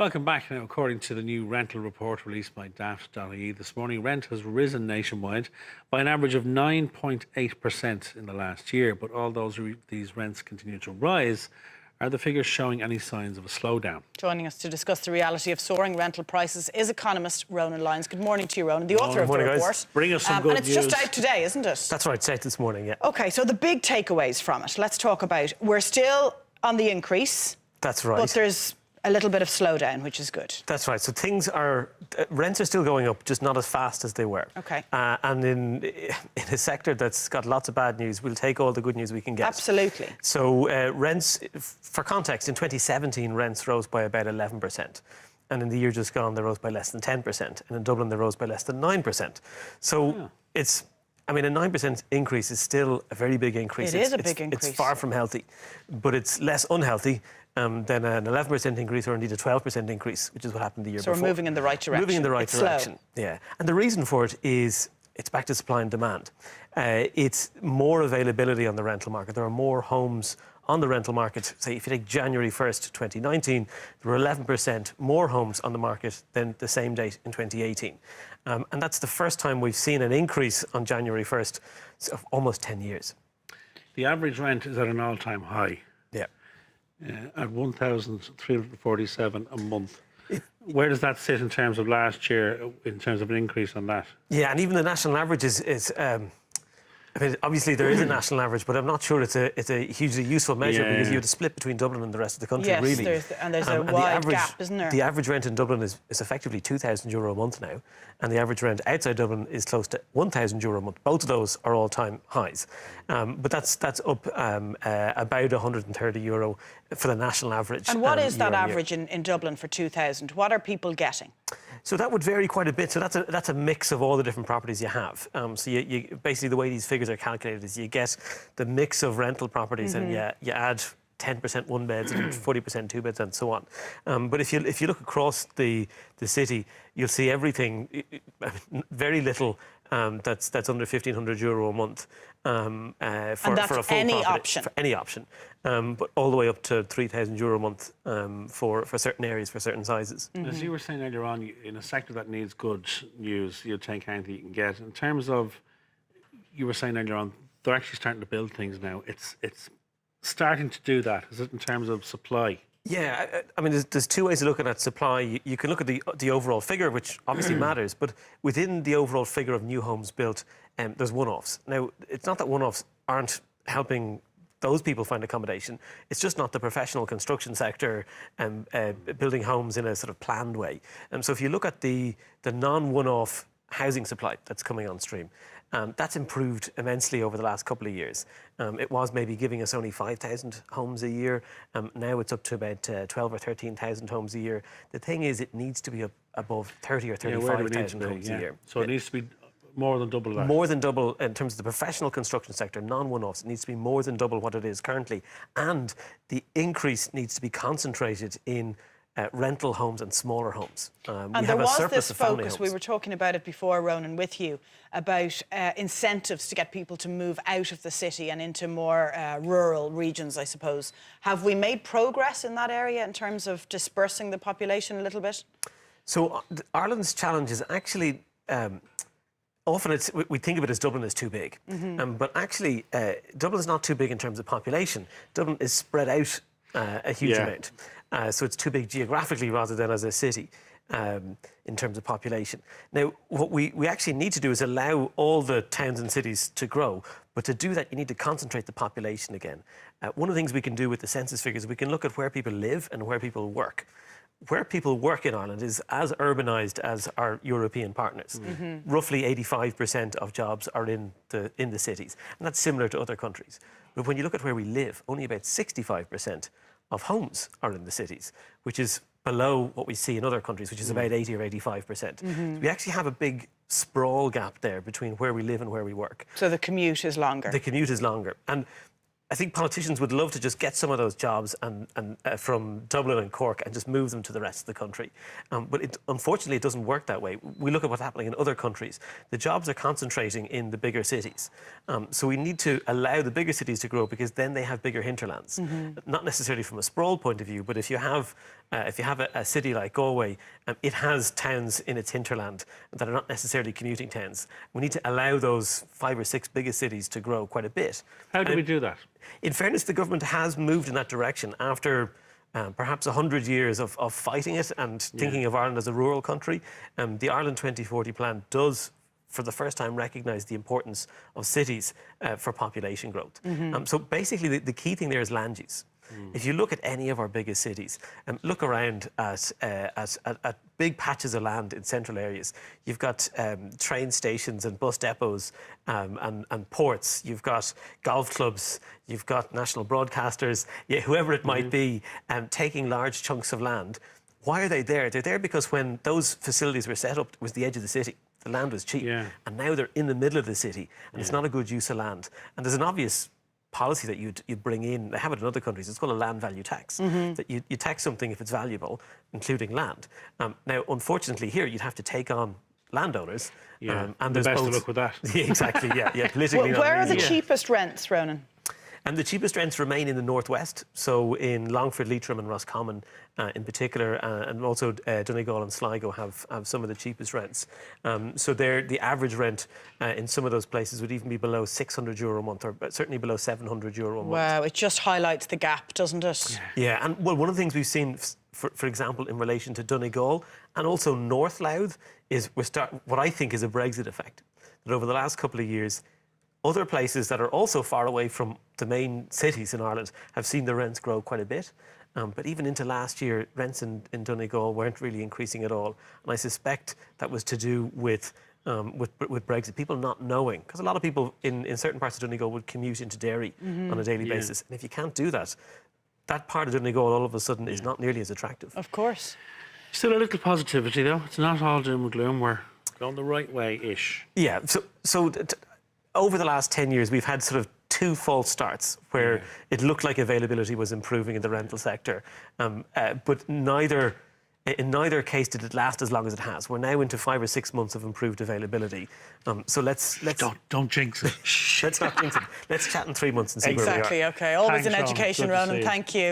Welcome back. Now, according to the new rental report released by Daft.ie this morning, rent has risen nationwide by an average of 9.8% in the last year. But although these rents continue to rise, are the figures showing any signs of a slowdown? Joining us to discuss the reality of soaring rental prices is economist Ronan Lyons. Good morning to you, Ronan, the author of the report. Guys. Bring us some good news. And it's just out today, isn't it? That's right, it's out this morning, yeah. OK, so the big takeaways from it, let's talk about. We're still on the increase. That's right. But there's a little bit of slowdown, which is good. That's right. So rents are still going up, just not as fast as they were. OK. And in a sector that's got lots of bad news, we'll take all the good news we can get. Absolutely. So rents, for context, in 2017, rents rose by about 11%. And in the year just gone, they rose by less than 10%. And in Dublin, they rose by less than 9%. So it's... I mean, a 9% increase is still a very big increase. It is a big increase. It's far from healthy, but it's less unhealthy than an 11% increase or indeed a 12% increase, which is what happened the year before. So we're moving in the right direction. Moving in the right direction, yeah. And the reason for it is it's back to supply and demand. It's more availability on the rental market. There are more homes on the rental market. Say, if you take January 1st, 2019, there were 11% more homes on the market than the same date in 2018. And that's the first time we've seen an increase on January 1st of almost 10 years. The average rent is at an all-time high. Yeah. At 1,347 a month. Where does that sit in terms of last year, in terms of an increase on that? Yeah, and even the national average is I mean, obviously there is a national average, but I'm not sure it's a hugely useful measure because you have to split between Dublin and the rest of the country, really. Yes, there's a wide gap, isn't there? The average rent in Dublin is effectively €2,000 a month now, and the average rent outside Dublin is close to €1,000 a month. Both of those are all-time highs. But that's up about €130 for the national average. And what is that average in Dublin for 2,000? What are people getting? So that would vary quite a bit. So that's a mix of all the different properties you have. So you basically, the way these figures are calculated is you get the mix of rental properties and you add 10% one beds and 40% two beds and so on. But if you look across the city, you'll see everything, very little that's under €1,500 a month for a full any property, option. for any option, but all the way up to €3,000 a month for certain areas, for certain sizes. As you were saying earlier on, in a sector that needs good news, you'll take anything you can get. In terms of, you were saying earlier on, they're actually starting to build things now. It's starting to do that. Is it in terms of supply? Yeah, I mean, there's two ways of looking at supply. You can look at the overall figure, which obviously matters, but within the overall figure of new homes built, there's one-offs. Now, it's not that one-offs aren't helping those people find accommodation. It's just not the professional construction sector building homes in a sort of planned way. So if you look at the non-one-off housing supply that's coming on stream, that's improved immensely over the last couple of years. It was maybe giving us only 5,000 homes a year. Now it's up to about 12 or 13,000 homes a year. The thing is, it needs to be above 30 or 35,000 homes a year. So it needs to be more than double that. More than double in terms of the professional construction sector, non-one-offs. It needs to be more than double what it is currently. And the increase needs to be concentrated in rental homes and smaller homes. And there was this focus, we were talking about it before, Ronan, with you, about incentives to get people to move out of the city and into more rural regions, I suppose. Have we made progress in that area in terms of dispersing the population a little bit? So Ireland's challenge is actually... often we think of it as Dublin is too big. But actually, Dublin is not too big in terms of population. Dublin is spread out a huge amount. So it's too big geographically rather than as a city in terms of population. Now, what we actually need to do is allow all the towns and cities to grow. But to do that, you need to concentrate the population again. One of the things we can do with the census figures, we can look at where people live and where people work. Where people work in Ireland is as urbanised as our European partners. Roughly 85% of jobs are in the cities, and that's similar to other countries. But when you look at where we live, only about 65% of homes are in the cities, which is below what we see in other countries, which is about 80 or 85%. So we actually have a big sprawl gap there between where we live and where we work. So the commute is longer. The commute is longer. And I think politicians would love to just get some of those jobs from Dublin and Cork and just move them to the rest of the country. But unfortunately, it doesn't work that way. We look at what's happening in other countries. The jobs are concentrating in the bigger cities. So we need to allow the bigger cities to grow because then they have bigger hinterlands. Not necessarily from a sprawl point of view, but if you have if you have a city like Galway, it has towns in its hinterland that are not necessarily commuting towns. We need to allow those 5 or 6 biggest cities to grow quite a bit. How do we do that? In fairness, the government has moved in that direction after perhaps 100 years of fighting it and thinking of Ireland as a rural country. The Ireland 2040 plan does, for the first time, recognise the importance of cities for population growth. So basically, the key thing there is land use. If you look at any of our biggest cities, look around at big patches of land in central areas. You've got train stations and bus depots and ports. You've got golf clubs. You've got national broadcasters, whoever it might be, taking large chunks of land. Why are they there? They're there because when those facilities were set up, it was the edge of the city. The land was cheap. And now they're in the middle of the city, and it's not a good use of land. And there's an obvious policy that you'd bring in. They have it in other countries. It's called a land value tax. That you tax something if it's valuable, including land. Now, unfortunately, here you'd have to take on landowners. And there's best of luck with that. Exactly. Politically. Where are the cheapest rents, Ronan? And the cheapest rents remain in the northwest, so in Longford, Leitrim and Roscommon in particular, and also Donegal and Sligo have some of the cheapest rents. So the average rent in some of those places would even be below €600 a month, or certainly below €700 a month. Wow, it just highlights the gap, doesn't it? Yeah, and well, one of the things we've seen, for example, in relation to Donegal and also North Louth, is what I think is a Brexit effect. That over the last couple of years, other places that are also far away from the main cities in Ireland have seen the rents grow quite a bit. But even into last year, rents in Donegal weren't really increasing at all. And I suspect that was to do with Brexit, people not knowing. Because a lot of people in certain parts of Donegal would commute into Derry on a daily basis. And if you can't do that, that part of Donegal all of a sudden is not nearly as attractive. Of course. Still a little positivity, though. It's not all doom and gloom. We're going the right way-ish. Yeah, so over the last 10 years, we've had sort of 2 false starts where it looked like availability was improving in the rental sector. But in neither case did it last as long as it has. We're now into 5 or 6 months of improved availability. So let's don't jinx it. Let's not jinx it. Let's chat in 3 months and see where we are. Exactly. Okay. Always Thanks, an education, Ronan. Ronan. Thank you.